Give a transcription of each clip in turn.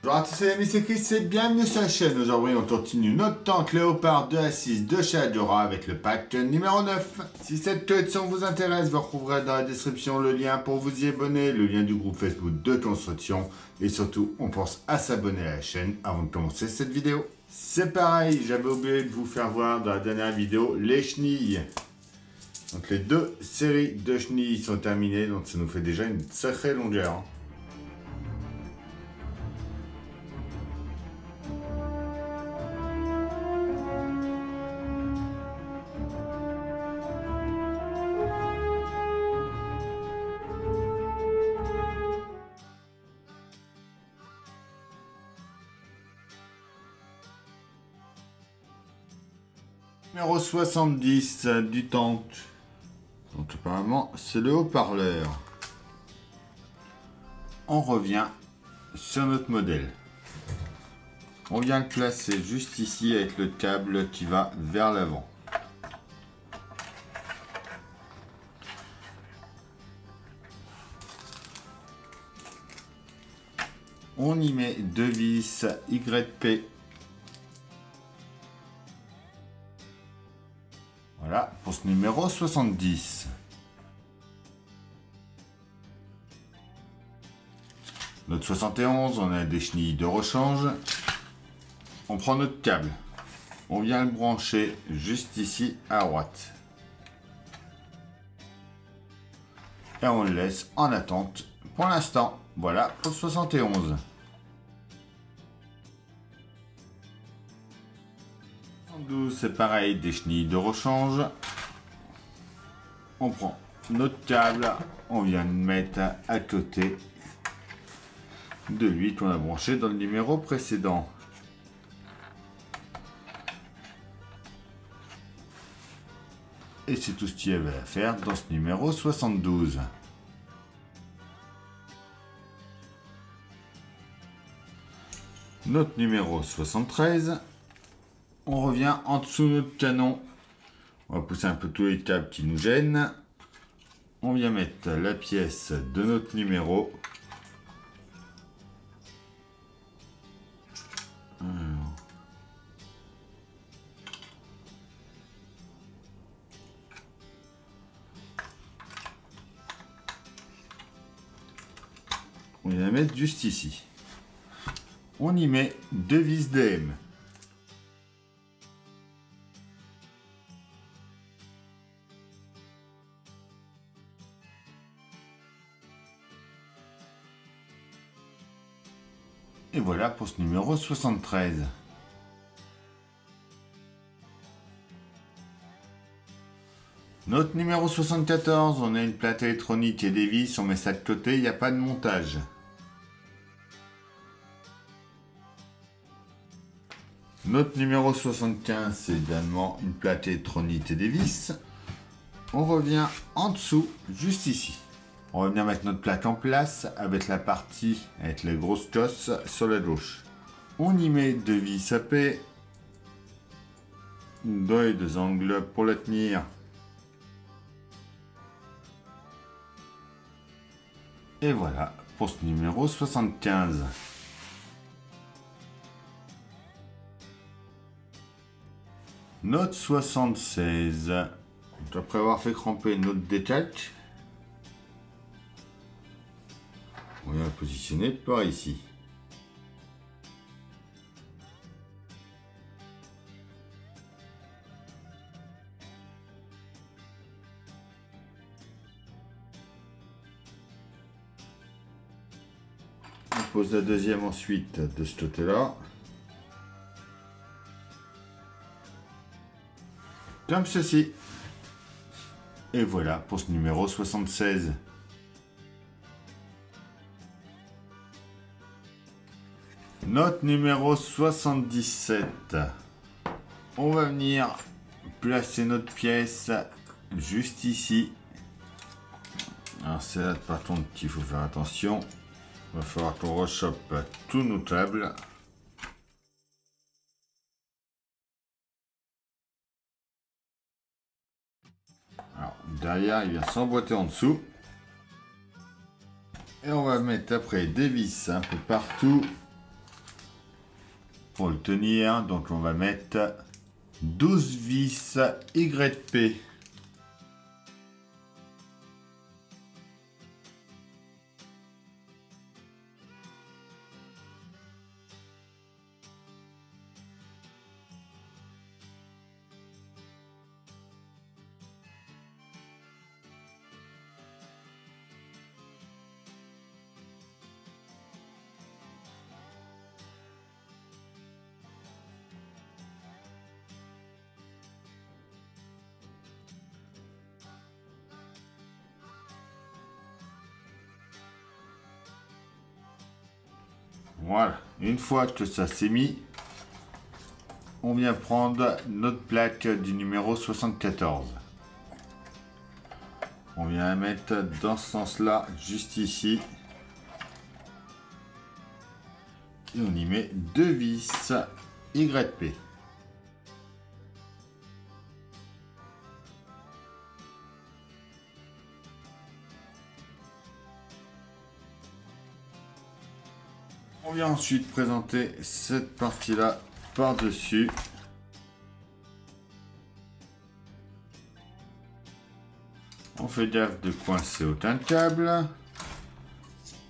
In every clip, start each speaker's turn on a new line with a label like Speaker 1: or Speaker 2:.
Speaker 1: Bonjour à tous les amis, c'est Chris et bienvenue sur la chaîne. Aujourd'hui on continue notre tank Léopard 2 Assise de chez Adora avec le pack numéro 9. Si cette collection vous intéresse, vous retrouverez dans la description le lien pour vous y abonner, le lien du groupe Facebook de construction et surtout on pense à s'abonner à la chaîne avant de commencer cette vidéo. C'est pareil, j'avais oublié de vous faire voir dans la dernière vidéo les chenilles. Donc les deux séries de chenilles sont terminées, donc ça nous fait déjà une sacrée longueur. Numéro 70 du tank. Donc apparemment c'est le haut-parleur. On revient sur notre modèle. On vient le placer juste ici avec le câble qui va vers l'avant. On y met deux vis YP. Voilà pour ce numéro 70. Notre 71, on a des chenilles de rechange. On prend notre câble. On vient le brancher juste ici à droite. Et on le laisse en attente pour l'instant. Voilà pour le 71. 72, c'est pareil, des chenilles de rechange. On prend notre câble, on vient le mettre à côté de lui qu'on a branché dans le numéro précédent. Et c'est tout ce qu'il y avait à faire dans ce numéro 72. Notre numéro 73. On revient en dessous de notre canon. On va pousser un peu tous les câbles qui nous gênent. On vient mettre la pièce de notre numéro. On vient la mettre juste ici. On y met deux vis DM. Et voilà pour ce numéro 73. Notre numéro 74, on a une plaque électronique et des vis, on met ça de côté, il n'y a pas de montage. Notre numéro 75, c'est également une plaque électronique et des vis. On revient en dessous, juste ici. On va venir mettre notre plaque en place avec la partie avec les grosses cosses sur la gauche. On y met deux vis AP dans les deux angles pour la tenir. Et voilà pour ce numéro 75. Notre 76. Après avoir fait cramper notre détache, on va la positionner par ici. On pose la deuxième ensuite de ce côté-là. Comme ceci. Et voilà pour ce numéro 76. Notre numéro 77. On va venir placer notre pièce juste ici. Alors c'est là par contre qu'il faut faire attention. Il va falloir qu'on rechoppe tous nos câbles. Alors derrière il vient s'emboîter en dessous. Et on va mettre après des vis un peu partout pour le tenir. Donc on va mettre 12 vis YP. Voilà, une fois que ça s'est mis, on vient prendre notre plaque du numéro 74. On vient la mettre dans ce sens-là, juste ici. Et on y met 2 vis YP. On vient ensuite présenter cette partie-là par-dessus. On fait gaffe de coincer aucun câble.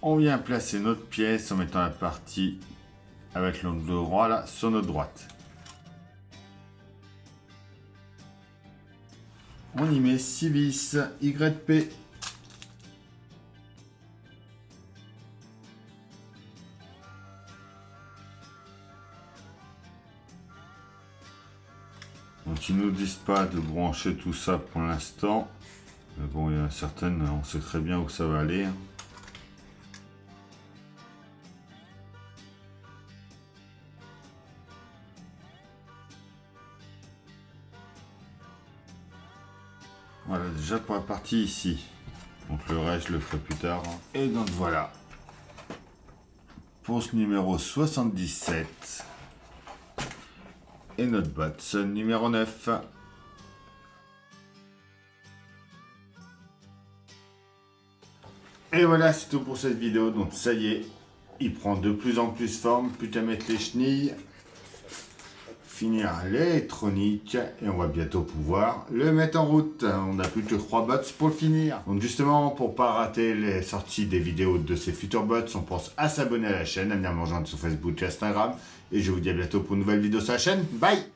Speaker 1: On vient placer notre pièce en mettant la partie avec l'angle droit là sur notre droite. On y met 6 vis YP. Donc ils nous disent pas de brancher tout ça pour l'instant. Mais bon, il y en a certaines, on sait très bien où ça va aller. Voilà, déjà pour la partie ici. Donc le reste, je le ferai plus tard. Et donc voilà. Pour ce numéro 77. Et notre botte numéro 9. Et voilà, c'est tout pour cette vidéo. Donc ça y est, il prend de plus en plus forme. Plus qu'à mettre les chenilles. Finir l'électronique. Et on va bientôt pouvoir le mettre en route. On n'a plus que 3 bots pour le finir. Donc justement, pour pas rater les sorties des vidéos de ces futurs bots, on pense à s'abonner à la chaîne, à venir me rejoindre sur Facebook et Instagram. Et je vous dis à bientôt pour une nouvelle vidéo sur la chaîne. Bye!